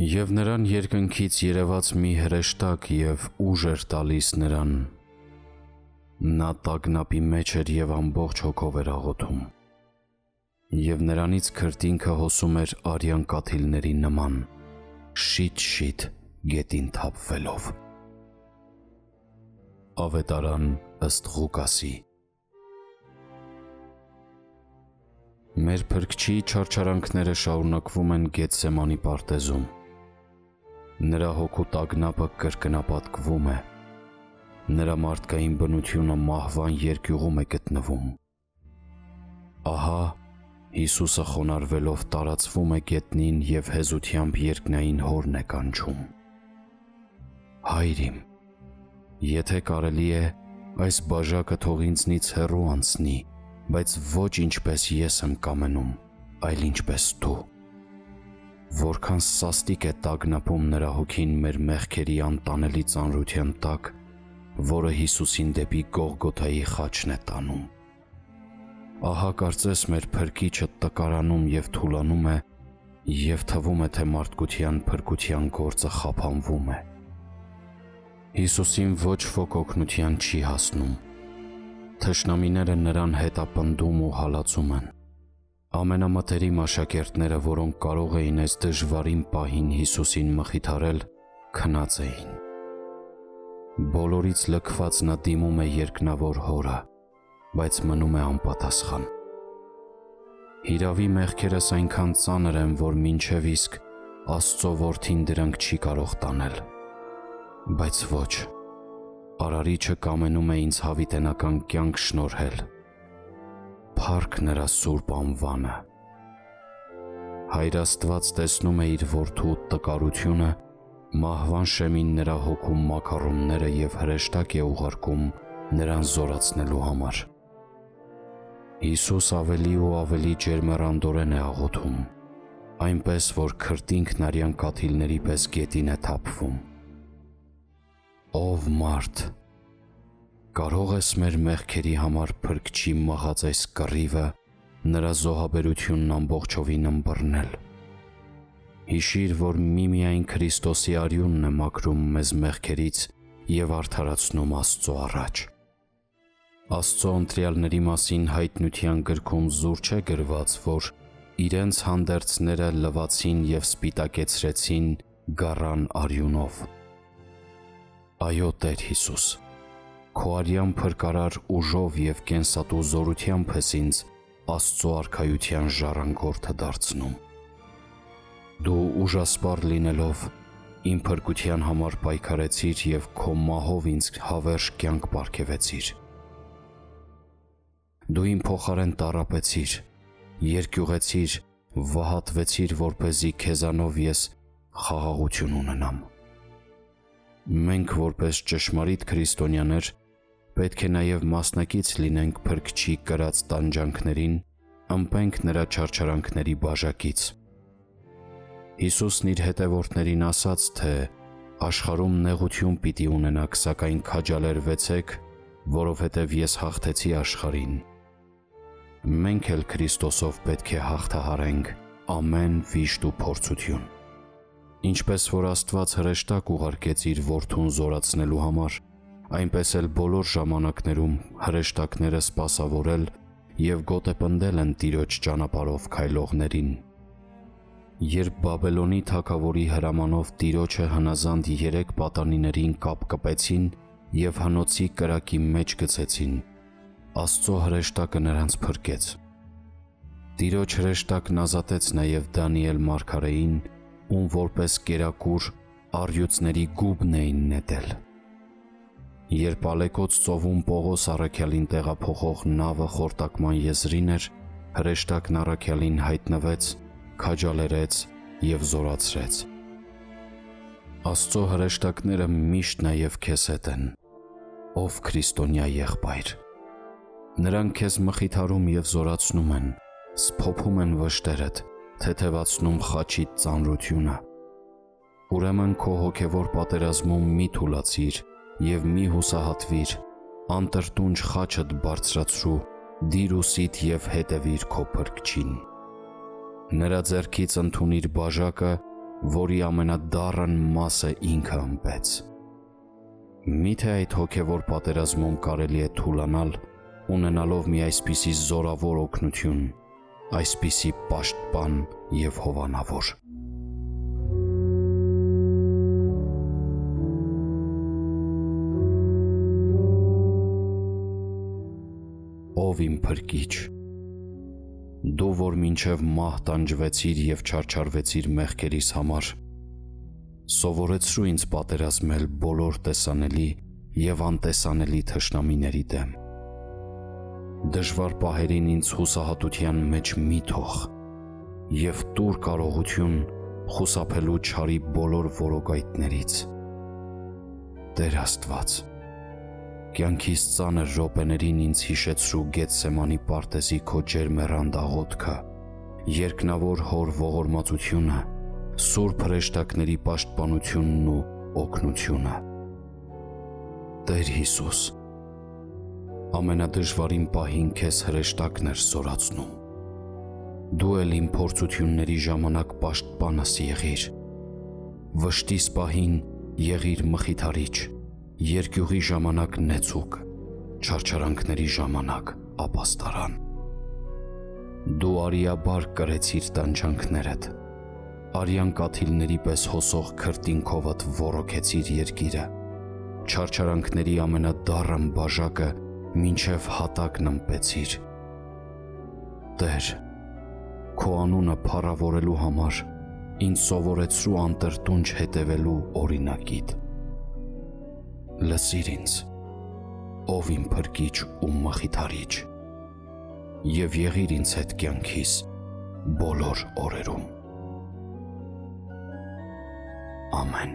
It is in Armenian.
Եվ նրան երկնքից երևաց մի հրեշտակ և ուժ էր տալիս նրան։ Նա տագնապի մեջ էր և ամբողջ հոգով էր աղոթում։ Եվ նրանից քրտինքը հոսում էր արյան կաթիլների նման, շիթ-շիթ գետին թափվելով։ Ավետարան ըստ Ղուկասի։ Մեր Փրկչի չարչարանքները շարունակվում են Գեթսեմանի պարտեզում։ Նրա հոգու տագնապը կրկնապատկվում է։ Նրա մարդկային բնությունը մահվան երկյուղում է գտնվում։ Ահա Հիսուսը խոնարհվելով տարածվում է գետնին և հեզությամբ երկնային Հորն է կանչում. Հայր իմ, եթե կարելի է, այս բաժակը թող ինձնից հեռու անցնի, բայց ոչ ինչպես ես եմ կամենում, այլ ինչպես դու։ Որքան սաստիկ է տագնապում նրա հոգին մեր մեղքերի անտանելի ծանրության տակ, որը Հիսուսին դեպի Գողգոթայի խաչն է տանում։ Ահա կարծես մեր Փրկիչը տկարանում և թուլանում է, և թվում է, թե մարդկության փրկության գործը խափանվում է։ Հիսուսին ոչ ոք օգնության չի հասնում։ Թշնամիները նրան հետապնդում ու հալածում են։ Ամենամտերիմ աշակերտները, որոնք կարող էին այս դժվարին պահին Հիսուսին մխիթարել, քնած էին։ Բոլորից լքված նա դիմում է երկնավոր Հորը, բայց մնում է անպատասխան։ Հիրավի մեղքերս այնքան ծանր են, որ մինչև իսկ Աստծո Որդին դրանք չի կարող տանել։ Բայց ոչ, Արարիչը կամենում է ինձ հավիտենական կյանք շնորհել։ Փառք նրա սուրբ անվանը։ Հայր Աստված տեսնում է իր որդու տկարությունը, մահվան շեմին նրա հոգու մաքառումները և հրեշտակ է ուղարկում նրան զորացնելու համար։ Հիսուս ավելի ու ավելի ջերմեռանդորեն է աղոթում, այնպես որ քրտինքն արյան կաթիլների պես գետին է թափվում։ Ով մարդ, կարո՞ղ ես մեր մեղքերի համար Փրկչի մղած այս կռիվը, նրա զոհաբերությունն ամբողջովին ըմբռնել։ Հիշիր, որ միմիայն Քրիստոսի արյունն է մաքրում մեզ մեղքերից և արդարացնում Աստծո առաջ։ Աստծո ընտրյալների մասին հայտնության գրքում զուր չէ գրված, որ իրենց հանդերձները լվացին և սպիտակեցրեցին գառան արյունով։ Այո, Տեր Հիսուս, քո արյան փրկարար ուժով և կենսատու զորությամբ ես ինձ Աստծո արքայության ժառանգորդը դարձնում։ Դու ուժասպառ լինելով իմ փրկության համար պայքարեցիր և քո մահով ինձ հավերժ կյանք պարգևեցիր։ Դու իմ փոխարեն տառապեցիր, երկյուղեցիր, վհատվեցիր, որպեսզի քեզանով ես խաղաղություն ունենամ։ Մենք որպես ճշմարիտ քրիստոնյաներ պետք է նաև մասնակից լինենք Փրկչի կրած տանջանքներին, ըմպենք նրա չարչարանքների բաժակից։ Հիսուսն իր հետևորդներին ասաց, թե աշխարհում նեղություն պիտի ունենաք, սակայն քաջալերվեցեք, որովհետև ես հաղթեցի աշխարհին։ Մենք էլ Քրիստոսով պետք է հաղթահարենք ամեն վիշտ ու փորձություն։ Ինչպես որ Աստված հրեշտակ ուղարկեց իր որդուն զորացնելու համար, այնպես էլ բոլոր ժամանակներում հրեշտակները սպասավորել և գոտեպնդել են Տիրոջ ճանապարհով քայլողներին։ Երբ Բաբելոնի թագավորի հրամանով Տիրոջը հնազանդ 3 պատանիներին կապկպեցին և հնոցի կրակի մեջ գցեցին, Աստծո հրեշտակը նրանց փրկեց։ Տիրոջ հրեշտակն ազատեց նաև Դանիել մարգարեին, ում որպես կերակուր առյուծների գուբն էին նետել։ Երբ Ալեկոծ ծովում Պողոս առաքյալին տեղափոխող նավը խորտակման եզրին էր, հրեշտակն առաքյալին հայտնվեց, քաջալերեց և զորացրեց։ Աստծո հրեշտակները միշտ նաև քեզ հետ են, ով քրիստոնյա եղբայր։ Նրանք քեզ մխիթարում և զորացնում են, սփոփում են վշտերդ, թեթևացնում խաչիդ ծանրությունը։ Ուրեմն քո հոգևոր պատերազմում մի թուլացիր և մի հուսահատվիր, անտրտունջ խաչդ բարձրացրու, դիր ուսիդ և հետևիր քո Փրկչին։ Նրա ձեռքից ընդունիր բաժակը որի ամենադառն մասը ինքը ըմպեց։ Միթե այդ հոգևոր պատերազմում կարելի է թուլանալ, ունենալով մի այսպիսի զորավոր օգնություն, այսպիսի պաշտպան և հովանավոր։ Ով իմ փրկիչ, դու, որ մինչև մահ տանջվեցիր և չարչարվեցիր մեղքերիս համար, սովորեցրու ինձ պատերազմել բոլոր տեսանելի և անտեսանելի թշնամիների դեմ։ Դժվար պահերին ինձ հուսահատության մեջ մի թող և տուր կարողություն խուսափելու չարի բոլոր որոգայթներից։ Տեր Աստված, կյանքիս ծանր րոպեներին ինձ հիշեցրու Գեթսեմանի պարտեզի քո ջերմեռանդ աղոթքը, երկնավոր Հոր ողորմածությունը, սուրբ հրեշտակների պաշտպանությունն ու օգնությունը։ Տեր Հիսուս, ամենադժվարին պահին քեզ հրեշտակն էր զորացնում։ Դու էլ իմ փորձությունների ժամանակ պաշտպանս եղիր, վշտիս պահին եղիր մխիթարիչ, երկյուղի ժամանակ նեցուկ, չարչարանքների ժամանակ ապաստարան։ Դու արիաբար կրեցիր տանջանքներդ, արյան կաթիլների պես հոսող քրտինքովդ ոռոգեցիր երկիրը, չարչարանքների ամենադառն բաժակը մինչև հատակն ըմպեցիր։ Տեր, քո անունը փառավորելու համար ինձ սովորեցրու անտրտունջ հետևելու օրինակիդ։ Լսիր ինձ, ով իմ փրկիչ ու մխիթարիչ, և եղիր ինձ հետ կյանքիս բոլոր օրերում։ Ամեն։